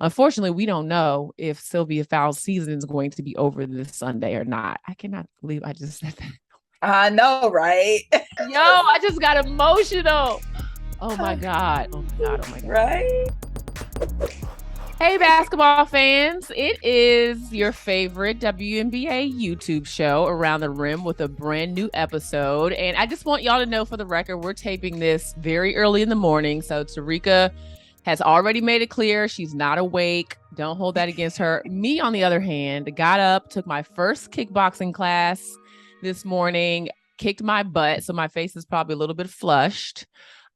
Unfortunately, we don't know if Sylvia Fowles' season is going to be over this Sunday or not. I cannot believe I just said that. I know, right? Yo, I just got emotional. Oh my God. Oh my God. Oh my God. Right? Hey, basketball fans. It is your favorite WNBA YouTube show, Around the Rim, with a brand new episode. And I just want y'all to know, for the record, we're taping this very early in the morning. So Dearica has already made it clear she's not awake. Don't hold that against her. Me, on the other hand, got up, took my first kickboxing class this morning, kicked my butt. So my face is probably a little bit flushed.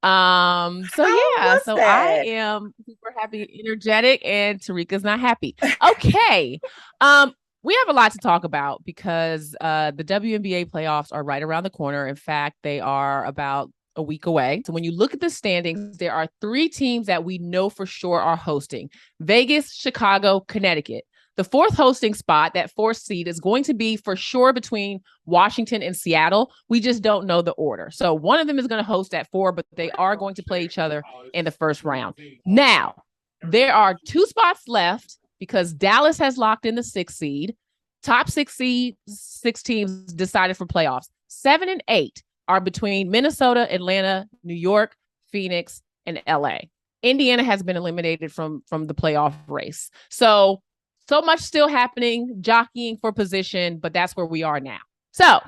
So How yeah, was so I that? am super happy, energetic, and Tarika's not happy. Okay. Um, we have a lot to talk about because the WNBA playoffs are right around the corner. In fact, they are about a week away. So when you look at the standings, there are three teams that we know for sure are hosting: Vegas, Chicago, Connecticut. The fourth hosting spot, that fourth seed, is going to be for sure between Washington and Seattle. We just don't know the order. So one of them is going to host at 4, but they are going to play each other in the first round. Now, there are 2 spots left because Dallas has locked in the 6th seed. Top 6 teams decided for playoffs. 7 and 8 are between Minnesota, Atlanta, New York, Phoenix, and LA. Indiana has been eliminated from the playoff race. So much still happening, jockeying for position, but that's where we are now. So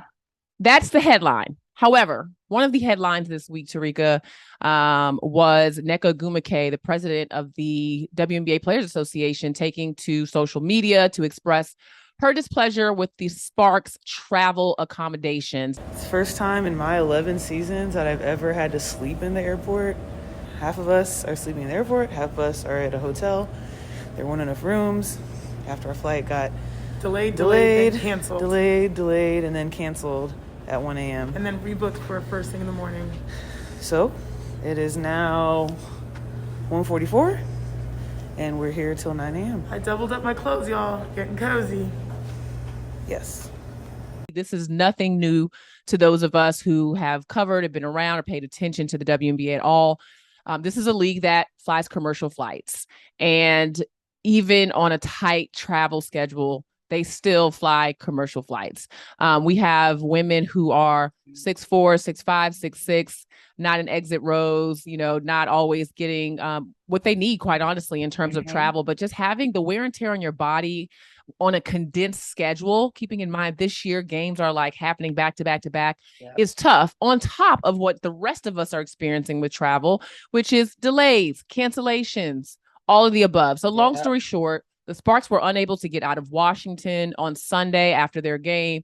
that's the headline. However, one of the headlines this week, Tarika, was Nneka Ogwumike, the president of the WNBA Players Association, taking to social media to express her displeasure with the Sparks travel accommodations. It's the first time in my 11 seasons that I've ever had to sleep in the airport. Half of us are sleeping in the airport, half of us are at a hotel. There weren't enough rooms. After our flight got delayed, canceled. Delayed, and then canceled at 1 a.m. And then rebooked for first thing in the morning. So it is now 1:44, and we're here till 9 a.m. I doubled up my clothes, y'all. Getting cozy. Yes. This is nothing new to those of us who have covered, have been around, or paid attention to the WNBA at all. This is a league that flies commercial flights. And even on a tight travel schedule, they still fly commercial flights. We have women who are 6'4", 6'5", 6'6", not in exit rows, not always getting what they need, quite honestly, in terms of travel, but just having the wear and tear on your body on a condensed schedule, keeping in mind this year games are like happening back to back to back, is tough, on top of what the rest of us are experiencing with travel, which is delays, cancellations, all of the above. So long story short, the Sparks were unable to get out of Washington on Sunday after their game.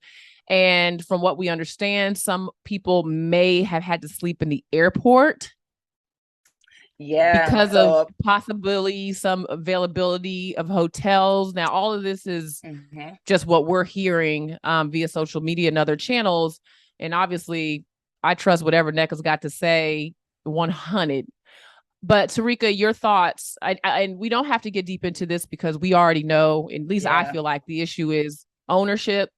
And from what we understand, some people may have had to sleep in the airport. Because of possibly some availability of hotels. Now, all of this is just what we're hearing via social media and other channels. And obviously, I trust whatever Nneka's got to say 100. But Tarika, your thoughts, and we don't have to get deep into this because we already know, at least I feel like the issue is ownership,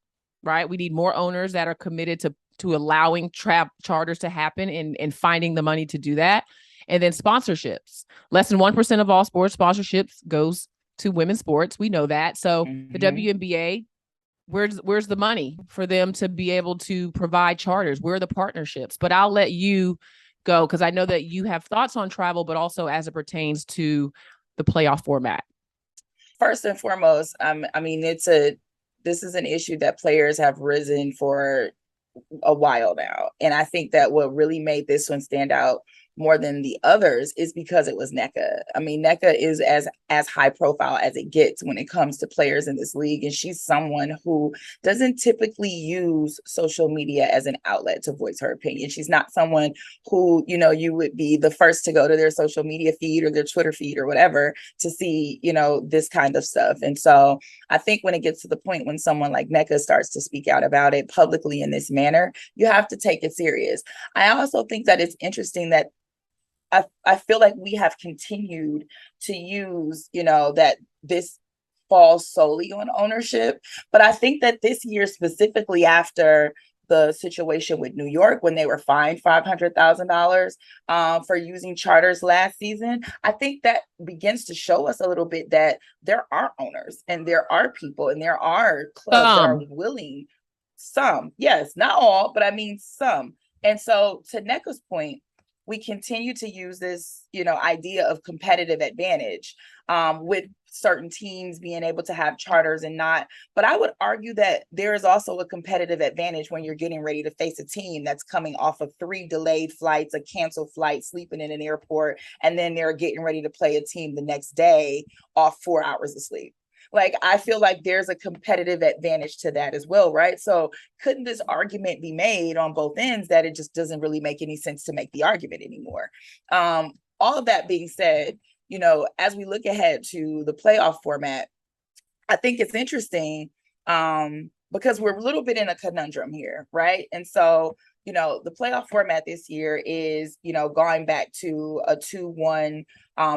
right? We need more owners that are committed to allowing charters to happen and finding the money to do that. And then sponsorships. Less than 1% of all sports sponsorships goes to women's sports. We know that. So the WNBA, where's the money for them to be able to provide charters? Where are the partnerships? But I'll let you go because I know that you have thoughts on travel, but also as it pertains to the playoff format. First and foremost, this is an issue that players have risen for a while now. And I think that what really made this one stand out more than the others is because it was Nneka. I mean, Nneka is as high profile as it gets when it comes to players in this league. And she's someone who doesn't typically use social media as an outlet to voice her opinion. She's not someone who, you would be the first to go to their social media feed or their Twitter feed or whatever to see, this kind of stuff. And so I think when it gets to the point when someone like Nneka starts to speak out about it publicly in this manner, you have to take it serious. I also think that it's interesting that I feel like we have continued to use, that this falls solely on ownership. But I think that this year, specifically after the situation with New York when they were fined $500,000 for using charters last season. I think that begins to show us a little bit that there are owners and there are people and there are clubs that are willing. Some, yes, not all, but I mean some. And so to Nneka's point, we continue to use this, idea of competitive advantage with certain teams being able to have charters and not. But I would argue that there is also a competitive advantage when you're getting ready to face a team that's coming off of 3 delayed flights, a canceled flight, sleeping in an airport, and then they're getting ready to play a team the next day off 4 hours of sleep. Like, I feel like there's a competitive advantage to that as well, right? So couldn't this argument be made on both ends that it just doesn't really make any sense to make the argument anymore? All of that being said, as we look ahead to the playoff format, I think it's interesting because we're a little bit in a conundrum here, right? And so, the playoff format this year is, going back to a 2-1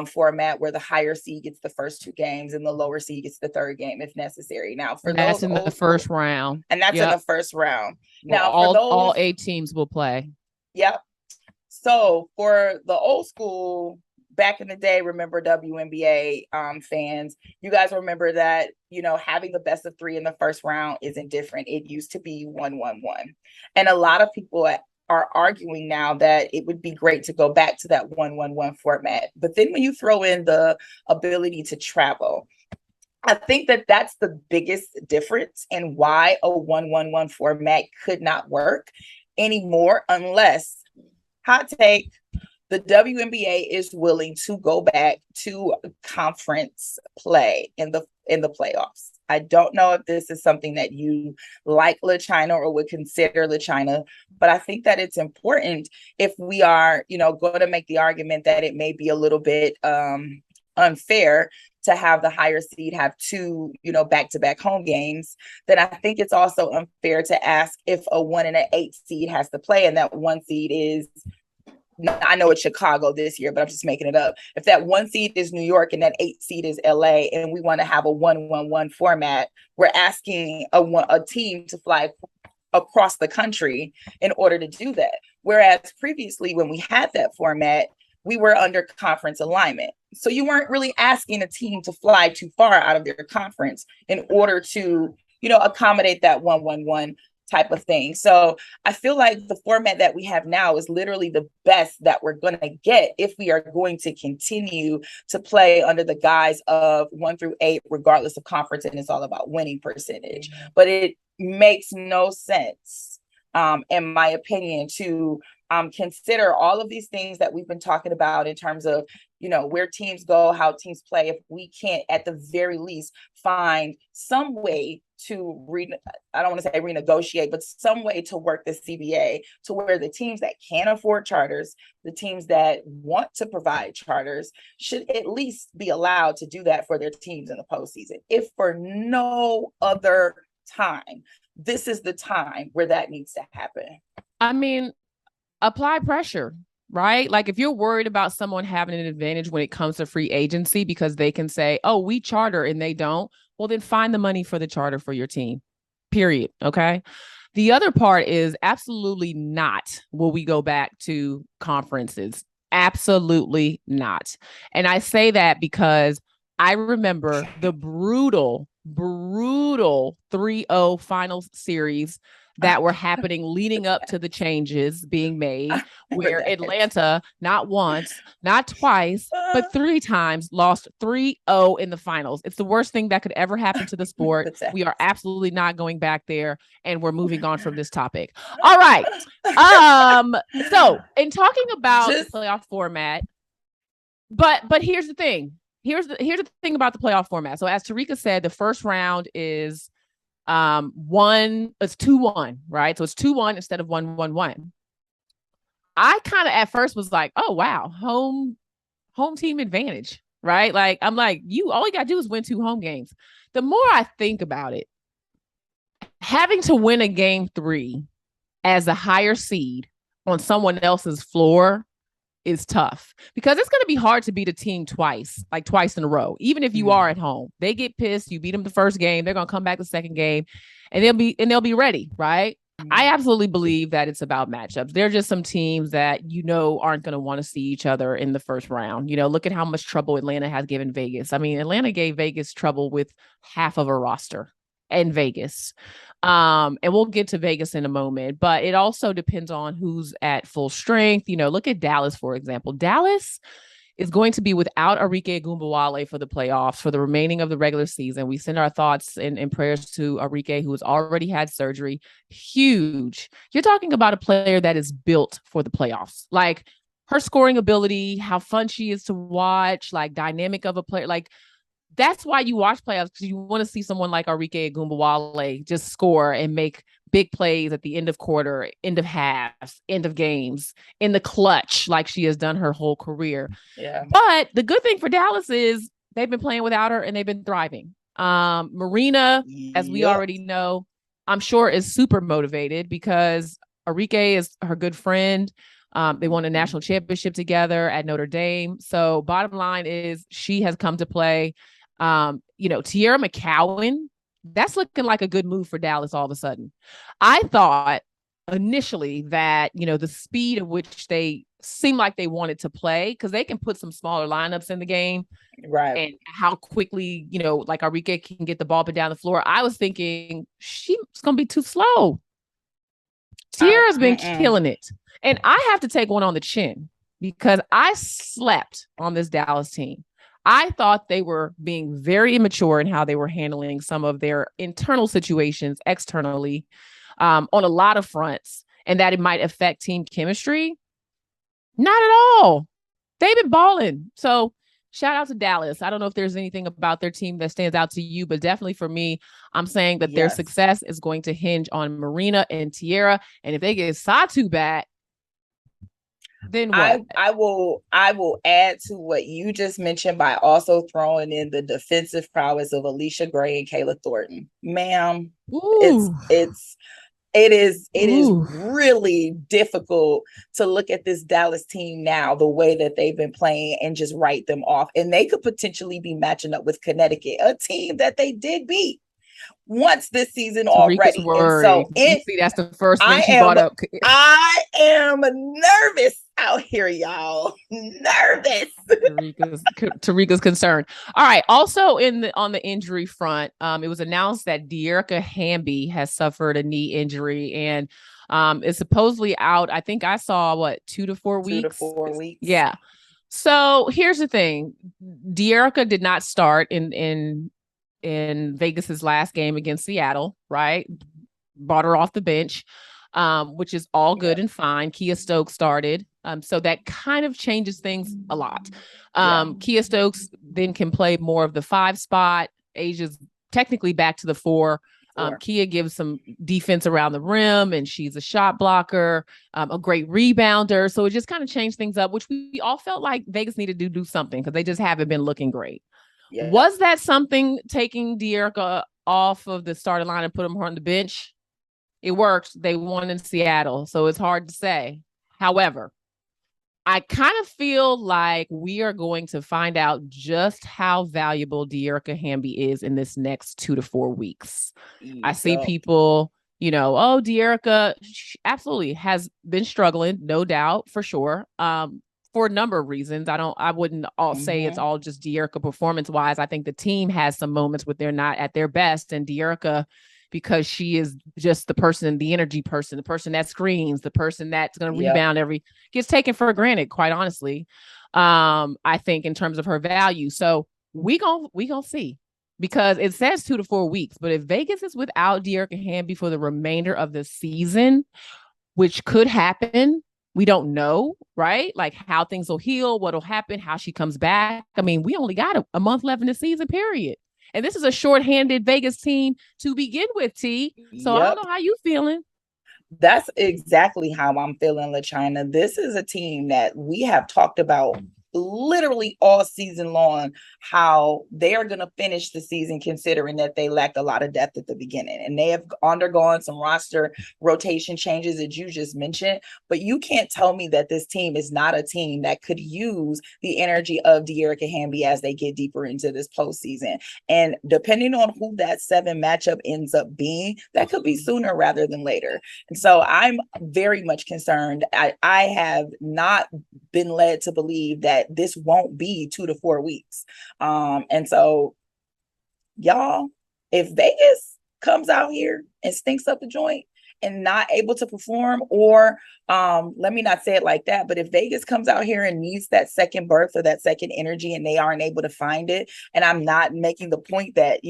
format where the higher seed gets the first 2 games and the lower seed gets the 3rd game if necessary. Now, for that's in the first round, and that's in the first round. Well, now, all 8 teams will play. Yep. So for the old school, back in the day, remember WNBA fans, you guys remember that, having the best of 3 in the first round isn't different. It used to be 1-1-1. And a lot of people are arguing now that it would be great to go back to that 1-1-1 format. But then when you throw in the ability to travel, I think that that's the biggest difference in why a 1-1-1 format could not work anymore unless, hot take, the WNBA is willing to go back to conference play in the playoffs. I don't know if this is something that you like LaChina or would consider LaChina, but I think that it's important if we are, going to make the argument that it may be a little bit unfair to have the higher seed have 2, back-to-back home games, then I think it's also unfair to ask if a 1 and an 8 seed has to play and that 1 seed is, I know it's Chicago this year, but I'm just making it up. If that 1 seed is New York and that 8 seed is LA, and we want to have a 1-1-1 format, we're asking a team to fly across the country in order to do that. Whereas previously, when we had that format, we were under conference alignment. So you weren't really asking a team to fly too far out of their conference in order to, accommodate that 1-1-1 type of thing. So I feel like the format that we have now is literally the best that we're going to get if we are going to continue to play under the guise of 1 through 8, regardless of conference. And it's all about winning percentage. But it makes no sense, in my opinion, to consider all of these things that we've been talking about in terms of, where teams go, how teams play, if we can't at the very least find some way to I don't want to say renegotiate, but some way to work the CBA to where the teams that can afford charters, the teams that want to provide charters, should at least be allowed to do that for their teams in the postseason. If for no other time, this is the time where that needs to happen. I mean, apply pressure, right? Like if you're worried about someone having an advantage when it comes to free agency because they can say, oh, we charter and they don't, well, then find the money for the charter for your team, period. Okay. The other part is absolutely not will we go back to conferences. Absolutely not. And I say that because I remember the brutal 3-0 finals series that were happening leading up to the changes being made, where Atlanta, not once, not twice, but 3 times lost 3-0 in the finals. It's the worst thing that could ever happen to the sport. We are absolutely not going back there, and we're moving on from this topic. All right. So in talking about the playoff format, but here's the thing. Here's the thing about the playoff format. So as Terrika said, the first round is it's 2-1, right? So it's 2-1 instead of 1-1-1. I kind of at first was like, oh wow, home team advantage, right? Like I'm like, all you gotta do is win 2 home games. The more I think about it, having to win a game 3 as a higher seed on someone else's floor is tough because it's going to be hard to beat a team twice in a row. Even if you are at home, they get pissed. You beat them the first game. They're going to come back the second game and they'll be ready. Right. I absolutely believe that it's about matchups. There are just some teams that, aren't going to want to see each other in the first round. Look at how much trouble Atlanta has given Vegas. I mean, Atlanta gave Vegas trouble with half of a roster in Vegas. And we'll get to Vegas in a moment, but it also depends on who's at full strength. Look at Dallas, for example. Dallas is going to be without Arike Ogunbowale for the playoffs for the remaining of the regular season. We send our thoughts and prayers to Arike, who has already had surgery. Huge. You're talking about a player that is built for the playoffs. Like her scoring ability, how fun she is to watch, like dynamic of a player. Like that's why you watch playoffs, because you want to see someone like Arike Ogunbowale just score and make big plays at the end of quarter, end of halves, end of games, in the clutch, like she has done her whole career. Yeah. But the good thing for Dallas is they've been playing without her and they've been thriving. Marina, as we already know, I'm sure is super motivated because Arike is her good friend. They won a national championship together at Notre Dame. So bottom line is she has come to play. Tierra McCowan, that's looking like a good move for Dallas all of a sudden. I thought initially that, the speed of which they seemed like they wanted to play, because they can put some smaller lineups in the game. Right. And how quickly, like Arike can get the ball up and down the floor. I was thinking she's going to be too slow. Tierra's been killing it. And I have to take one on the chin because I slept on this Dallas team. I thought they were being very immature in how they were handling some of their internal situations externally on a lot of fronts, and that it might affect team chemistry. Not at all. They've been balling. So shout out to Dallas. I don't know if there's anything about their team that stands out to you, but definitely for me, I'm saying that their success is going to hinge on Marina and Tierra. And if they get Satu back, then what? I will add to what you just mentioned by also throwing in the defensive prowess of Alicia Gray and Kayla Thornton. Ma'am, it is really difficult to look at this Dallas team now, the way that they've been playing, and just write them off. And they could potentially be matching up with Connecticut, a team that they did beat once this season already. And so that's the first thing she brought up. I am nervous out here, y'all. Nervous. Terrika's concerned. All right. Also on the injury front, it was announced that Dearica Hamby has suffered a knee injury and is supposedly out. I think I saw 2 to 4 weeks. 2 to 4 weeks. Yeah. So here's the thing. Dearica did not start in Vegas's last game against Seattle, right? Brought her off the bench, which is all good and fine. Kia Stokes started. So that kind of changes things a lot. Kia Stokes then can play more of the 5 spot. Asia's technically back to the 4. Kia gives some defense around the rim, and she's a shot blocker, a great rebounder. So it just kind of changed things up, which we all felt like Vegas needed to do something because they just haven't been looking great. Yeah. Was that something, taking Dearica off of the starting line and put her on the bench? It worked. They won in Seattle, so it's hard to say. However, I kind of feel like we are going to find out just how valuable Dearica Hamby is in this next 2 to 4 weeks. I see people, Dearica absolutely has been struggling, no doubt, for sure. For a number of reasons. I wouldn't say it's all just Dearica performance wise. I think the team has some moments where they're not at their best, and Dearica, because she is just the person, the energy person, the person that screens, the person that's going to rebound gets taken for granted, quite honestly. I think in terms of her value. So we gonna see, because it says 2 to 4 weeks, but if Vegas is without Dearica Hamby for the remainder of the season, which could happen, we don't know, right? Like how things will heal, what'll happen, how she comes back. I mean, we only got a month left in the season, period. And this is a shorthanded Vegas team to begin with, T. So I don't know how you feeling. That's exactly how I'm feeling, LaChina. This is a team that we have talked about literally all season long how they are going to finish the season, considering that they lacked a lot of depth at the beginning, and they have undergone some roster rotation changes that you just mentioned. But you can't tell me that this team is not a team that could use the energy of Dearica Hamby as they get deeper into this postseason. And depending on who that 7 matchup ends up being, that could be sooner rather than later. And so I'm very much concerned. I have not been led to believe that this won't be 2 to 4 weeks. And so, y'all, if Vegas comes out here and stinks up the joint and not able to perform, or let me not say it like that, but if Vegas comes out here and needs that second berth or that second energy and they aren't able to find it, and I'm not making the point that,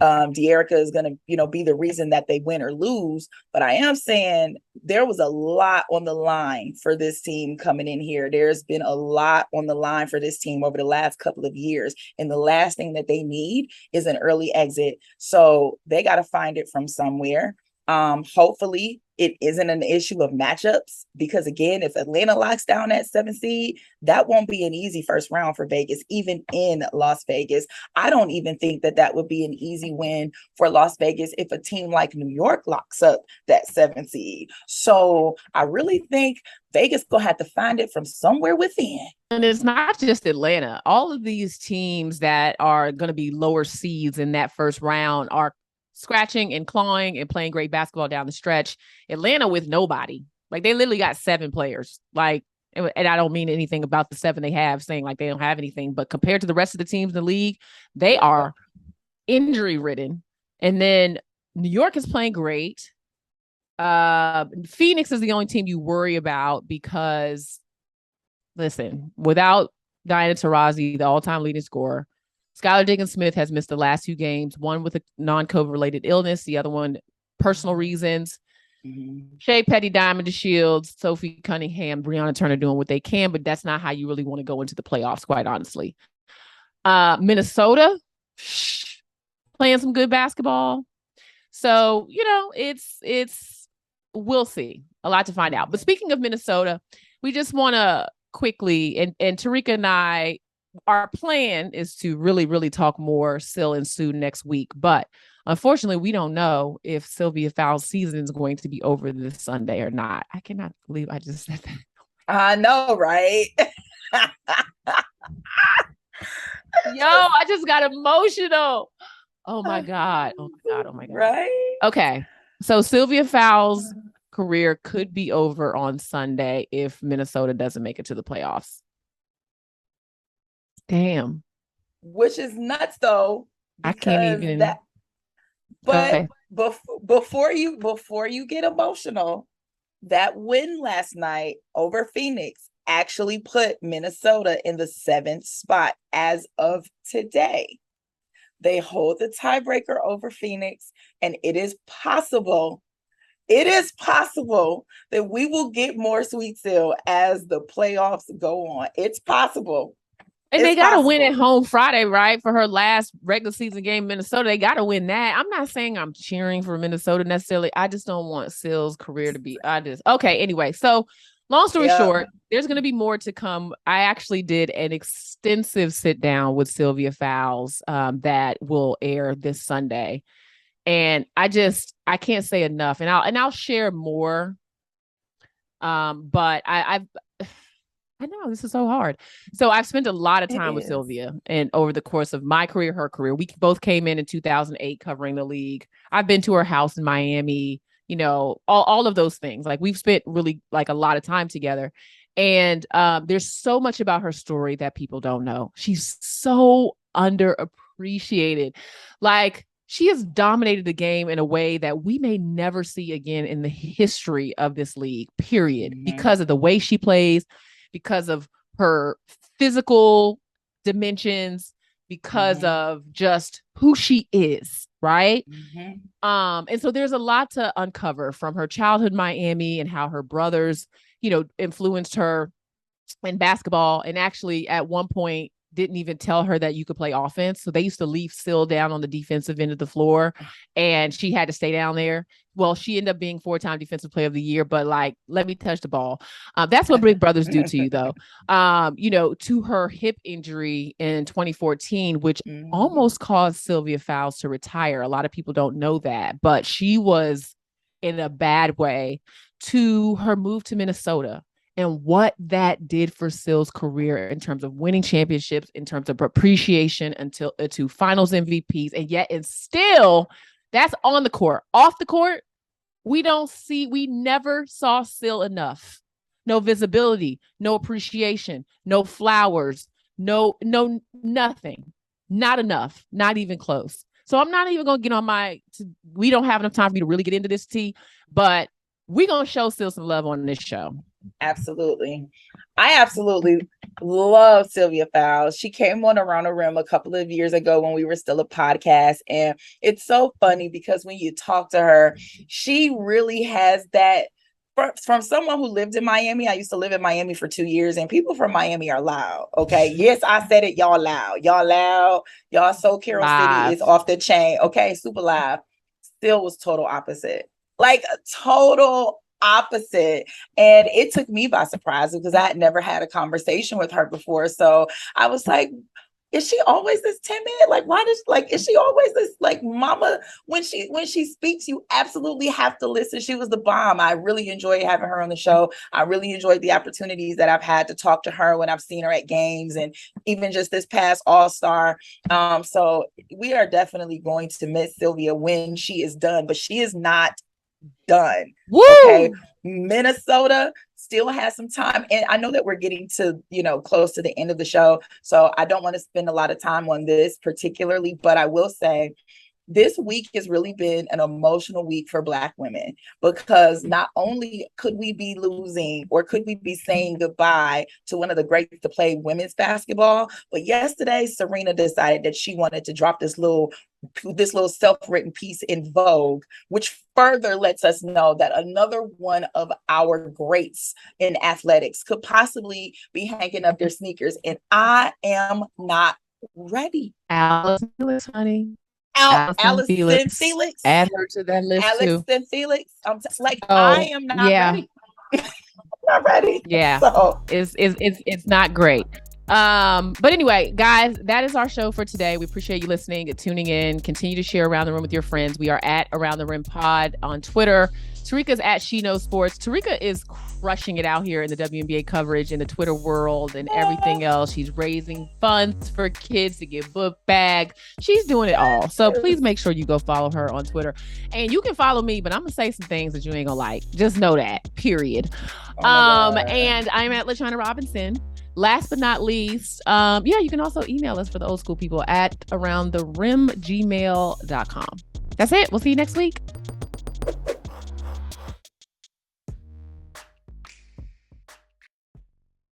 Dearica is going to, be the reason that they win or lose. But I am saying there was a lot on the line for this team coming in here. There's been a lot on the line for this team over the last couple of years. And the last thing that they need is an early exit. So they got to find it from somewhere. Hopefully it isn't an issue of matchups, because again, if Atlanta locks down that 7 seed, that won't be an easy first round for Vegas, even in Las Vegas. I don't even think that would be an easy win for Las Vegas if a team like New York locks up that 7 seed. So I really think Vegas gonna have to find it from somewhere within. And it's not just Atlanta. All of these teams that are going to be lower seeds in that first round are scratching and clawing and playing great basketball down the stretch. Atlanta with nobody. Like, they literally got 7 players. Like, and I don't mean anything about the 7 they have, saying like they don't have anything, but compared to the rest of the teams in the league, they are injury ridden. And then New York is playing great. Phoenix is the only team you worry about because, listen, without Diana Taurasi, the all-time leading scorer, Skylar Diggins-Smith has missed the last 2 games, one with a non-COVID related illness, the other one personal reasons. Shea Petty, Diamond DeShields, Sophie Cunningham, Brianna Turner doing what they can, but that's not how you really want to go into the playoffs, quite honestly. Minnesota, playing some good basketball. So, it's we'll see. A lot to find out. But speaking of Minnesota, we just want to quickly, and Terrika and I, our plan is to really, really talk more Syl and Sue next week. But unfortunately, we don't know if Sylvia Fowles' season is going to be over this Sunday or not. I cannot believe I just said that. I know, right? Yo, I just got emotional. Oh my God. Oh my God. Oh my God. Right? Okay. So Sylvia Fowles' career could be over on Sunday if Minnesota doesn't make it to the playoffs. Damn. Which is nuts, though. I can't even. But okay. before you get emotional, that win last night over Phoenix actually put Minnesota in the 7th spot as of today. They hold the tiebreaker over Phoenix, and it is possible that we will get more Sweet Syl as the playoffs go on. It's possible. And they got to win at home Friday, right? For her last regular season game in Minnesota. They got to win that. I'm not saying I'm cheering for Minnesota necessarily. I just don't want Syl's career to be, okay. Anyway, so long story short, there's going to be more to come. I actually did an extensive sit down with Sylvia Fowles that will air this Sunday. And I can't say enough, and I'll share more. But I know this is so hard. So I've spent a lot of time with Sylvia, and over the course of my career, her career, we both came in 2008 covering the league. I've been to her house in Miami, all of those things. Like, we've spent really like a lot of time together. And there's so much about her story that people don't know. She's so underappreciated. Like, she has dominated the game in a way that we may never see again in the history of this league, period, because of the way she plays, because of her physical dimensions, because of just who she is, right? And so there's a lot to uncover from her childhood in Miami and how her brothers, influenced her in basketball. And actually, at one point, didn't even tell her that you could play offense. So they used to leave Syl down on the defensive end of the floor, and she had to stay down there. Well, she ended up being 4-time defensive player of the year, but like, let me touch the ball. That's what big brothers do to you, though. To her hip injury in 2014, which almost caused Sylvia Fowles to retire. A lot of people don't know that, but she was in a bad way to her move to Minnesota. And what that did for Syl's career in terms of winning championships, in terms of appreciation to finals MVPs. And yet it's still, that's on the court. Off the court, we never saw Syl enough. No visibility, no appreciation, no flowers, no, nothing. Not enough, not even close. So I'm not even going to get on we don't have enough time for me to really get into this tea, but we're going to show Syl some love on this show. Absolutely. I absolutely love Sylvia Fowles. She came on Around the Rim a couple of years ago when we were still a podcast. And it's so funny because when you talk to her, she really has that from someone who lived in Miami. I used to live in Miami for 2 years, and people from Miami are loud. Okay. Yes, I said it. Y'all loud. Y'all so Carol City is off the chain. Okay. Super loud. Still was total opposite. Like total opposite. And it took me by surprise because I had never had a conversation with her before. So I was like, is she always this timid? Like, is she always this like mama? When she speaks, you absolutely have to listen. She was the bomb. I really enjoyed having her on the show. I really enjoyed the opportunities that I've had to talk to her when I've seen her at games and even just this past All-Star. So we are definitely going to miss Sylvia when she is done, but she is not done. Woo! Okay. Minnesota still has some time. And I know that we're getting to, close to the end of the show. So I don't want to spend a lot of time on this particularly, but I will say this week has really been an emotional week for Black women, because not only could we be losing or could we be saying goodbye to one of the greats to play women's basketball, but yesterday Serena decided that she wanted to drop this little self-written piece in Vogue, which further lets us know that another one of our greats in athletics could possibly be hanging up their sneakers. And I am not ready. Allison Felix, honey. Allison Felix. Add her to that list too. Allison Felix. I am not ready. I'm not ready. Yeah. So it's not great. But anyway, guys, that is our show for today. We appreciate you listening and tuning in. Continue to share Around the Rim with your friends. We are at Around the Rim Pod on Twitter. Terrika's at She Knows Sports. Terrika is crushing it out here in the WNBA coverage, in the Twitter world and everything else. She's raising funds for kids to get book bags. She's doing it all. So please make sure you go follow her on Twitter. And you can follow me, but I'm gonna say some things that you ain't gonna like. Just know that, period. And I'm at LaChina Robinson. Last but not least, you can also email us for the old school people at aroundtherimgmail.com. That's it. We'll see you next week.